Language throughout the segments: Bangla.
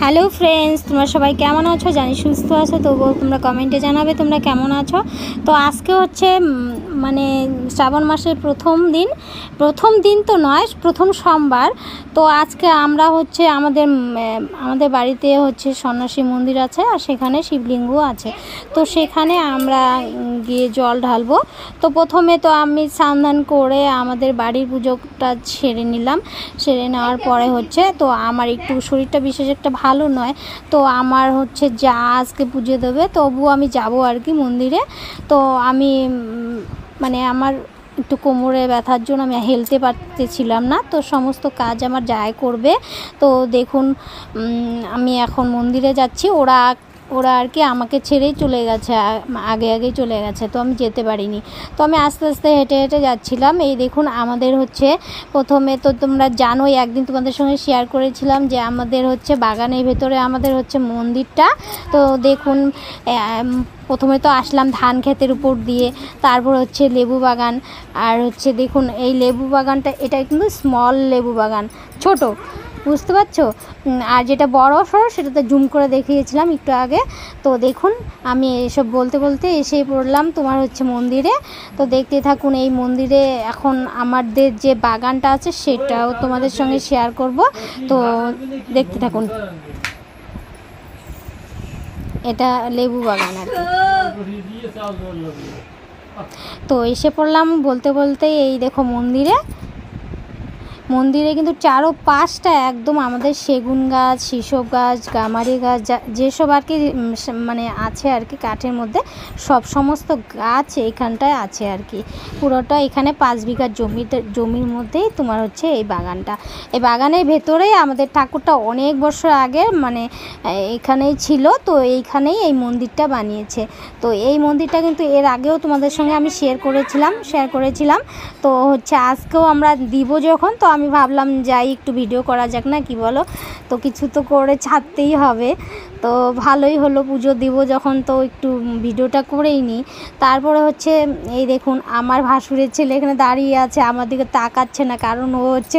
হ্যালো ফ্রেন্ডস, তোমরা সবাই কেমন আছো? জানি সুস্থ আছো, তবুও তোমরা কমেন্টে জানাবে তোমরা কেমন আছো। তো আজকে হচ্ছে মানে শ্রাবণ মাসের প্রথম দিন তো নয়, প্রথম সোমবার। তো আজকে আমরা হচ্ছে আমাদের বাড়িতে হচ্ছে সন্ন্যাসী মন্দির আছে, আর সেখানে শিবলিঙ্গ আছে। তো সেখানে আমরা গিয়ে জল ঢালবো। তো প্রথমে তো আমি স্নান করে আমাদের বাড়ির পুজোটা সেরে নিলাম। সেরে নেওয়ার পরে হচ্ছে তো আমার একটু শরীরটা বিশেষ একটা ভালো নয়, তো আমার হচ্ছে যা আজকে পুজো দেবে, তবু আমি যাব আর কি মন্দিরে। তো আমি মানে আমার একটু কোমরে ব্যথার জন্য আমি হেলতে পারতেছিলাম না, তো সমস্ত কাজ আমার যাই করবে। তো দেখুন আমি এখন মন্দিরে যাচ্ছি। ওরা আর কি আমাকে ছেড়েই চলে গেছে, আগেই চলে গেছে, তো আমি যেতে পারিনি। তো আমি আস্তে আস্তে হেঁটে হেঁটে যাচ্ছিলাম। এই দেখুন আমাদের হচ্ছে প্রথমে তো তোমরা জানোই, একদিন তোমাদের সঙ্গে শেয়ার করেছিলাম যে আমাদের হচ্ছে বাগানের ভেতরে আমাদের হচ্ছে মন্দিরটা। তো দেখুন প্রথমে তো আসলাম ধান ক্ষেতের উপর দিয়ে, তারপর হচ্ছে লেবু বাগান। আর হচ্ছে দেখুন এই লেবু বাগানটা, এটা কিন্তু স্মল লেবু বাগান, ছোট, বুঝতে পারছো। আর যেটা বড় সড়ো সেটা তো জুম করে দেখিয়েছিলাম একটু আগে। তো দেখুন আমি এসব বলতে বলতে এসে পড়লাম তোমার হচ্ছে মন্দিরে। তো দেখতে থাকুন এই মন্দিরে এখন আমাদের যে বাগানটা আছে সেটাও তোমাদের সঙ্গে শেয়ার করব। তো দেখতে থাকুন, এটা লেবু বাগান আর কি। তো এসে পড়লাম বলতে বলতে, এই দেখো মন্দিরে কিন্তু চারোপাশটা একদম আমাদের সেগুন গাছ, শিশব গাছ, গামারি গাছ, যেসব আর কি মানে আছে আর কি কাঠের মধ্যে, সমস্ত গাছ এইখানটায় আছে আর কি। পুরোটা এখানে 5 বিঘা জমির মধ্যেই তোমার হচ্ছে এই বাগানটা। এই বাগানের ভেতরেই আমাদের ঠাকুরটা অনেক বছর আগে মানে এখানেই ছিল, তো এইখানেই এই মন্দিরটা বানিয়েছে। তো এই মন্দিরটা কিন্তু এর আগেও তোমাদের সঙ্গে আমি শেয়ার করেছিলাম। তো হচ্ছে আজকেও আমরা দিব যখন, তো আমি ভাবলাম যাই একটু ভিডিও করা যাক, না কি বলো? তো কিছু তো করে ছাড়তেই হবে। তো ভালোই হলো, পুজো দিব যখন তো একটু ভিডিওটা করেই নিই। তারপরে হচ্ছে এই দেখুন আমার ভাসুরের ছেলে এখানে দাঁড়িয়ে আছে, আমার দিকে তাকাচ্ছে না, কারণ ও হচ্ছে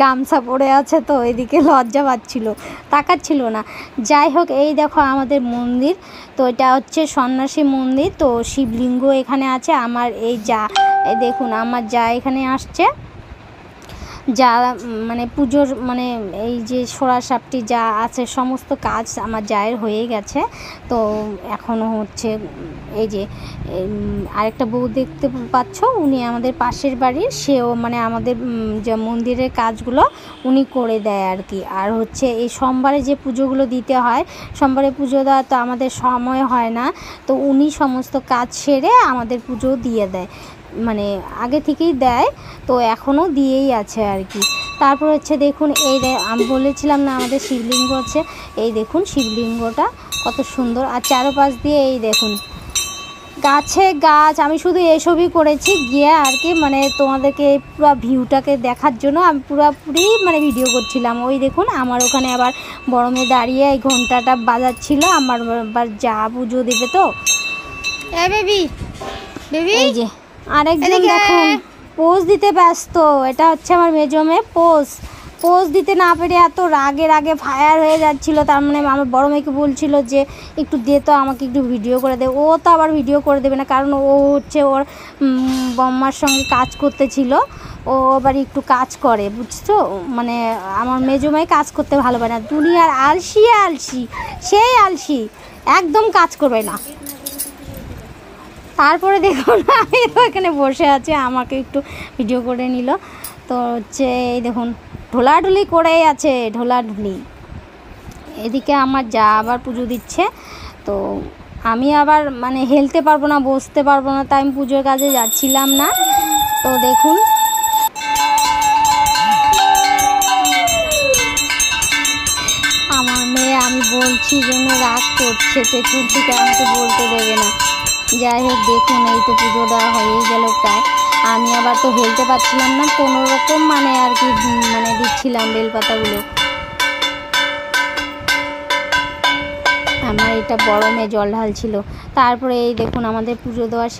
গামছা পরে আছে, তো এদিকে লজ্জা পাচ্ছিল, তাকাচ্ছিল না। যাই হোক, এই দেখো আমাদের মন্দির। তো এটা হচ্ছে সন্ন্যাসী মন্দির। তো শিবলিঙ্গ এখানে আছে। আমার এই দেখুন আমার যা এখানে আসছে, যা মানে পুজোর মানে এই যে সরাসাপটি যা আছে সমস্ত কাজ আমার জায়ের হয়ে গেছে। তো এখনও হচ্ছে এই যে আরেকটা বউ দেখতে পাচ্ছ, উনি আমাদের পাশের বাড়ির, সেও মানে আমাদের যে মন্দিরের কাজগুলো উনি করে দেয় আর কি। আর হচ্ছে এই সোমবারে যে পুজোগুলো দিতে হয়, সোমবারে পুজো দেওয়া তো আমাদের সময় হয় না, তো উনি সমস্ত কাজ সেরে আমাদের পুজো দিয়ে দেয়, মানে আগে থেকেই দেয়, তো এখনও দিয়েই আছে আর কি। তারপর হচ্ছে দেখুন এই আমি বলেছিলাম না আমাদের শিবলিঙ্গ আছে, এই দেখুন শিবলিঙ্গটা কত সুন্দর। আর চারোপাশ দিয়ে এই দেখুন গাছ, আমি শুধু এসবই করেছি গিয়ে আর কি, মানে তোমাদেরকে পুরো ভিউটাকে দেখার জন্য আমি পুরোপুরি মানে ভিডিও করছিলাম। ওই দেখুন আমার ওখানে আবার বড় মেয়ে দাঁড়িয়ে এই ঘন্টাটা বাজাচ্ছিল, আমার আবার যা পুজো দেবে তো। বেবি এই যে আরেকজন দেখুন পোজ দিতে ব্যস্ত, এটা হচ্ছে আমার মেজো মেয়ে। পোজ দিতে না পেরে এত রাগে ফায়ার হয়ে যাচ্ছিল। তার মানে আমার বড় মেয়েকে বলছিল যে একটু দে তো, আমাকে একটু ভিডিও করে দে। ও তো আবার ভিডিও করে দেবে না, কারণ ও হচ্ছে ওর বম্মার সঙ্গে কাজ করতেছিল, ও আবার একটু কাজ করে, বুঝছো। মানে আমার মেজো মেয়ে কাজ করতে ভালো পায় না, দুনিয়ার আলসি, সেই আলসি, একদম কাজ করবে না। তারপরে দেখুন আমি তো এখানে বসে আছি, আমাকে একটু ভিডিও করে নিল। তো হচ্ছে এই দেখুন ঢোলাঢুলি করেই আছে, এদিকে আমার যা আবার পুজো দিচ্ছে। তো আমি আবার মানে হেলতে পারবো না, বসতে পারবো না, তাই আমি পুজোর কাজে যাচ্ছিলাম না। তো দেখুন আমার মেয়ে, আমি বলছি জন্য রাগ করছে, পেছন থেকে আমাকে বলতে দেবে না। যাই হোক দেখুন এই তো পুজো দেওয়া হয়েই গেল প্রায়। আমি আবার তো হেলতে পারছিলাম না, কোনো রকম মানে আর কি মানে দিচ্ছিলাম বেলপাতাগুলো। আমার এটা বড় মেয়ে জল ঢালছিল। তারপরে এই দেখুন আমাদের পুজো দেওয়ার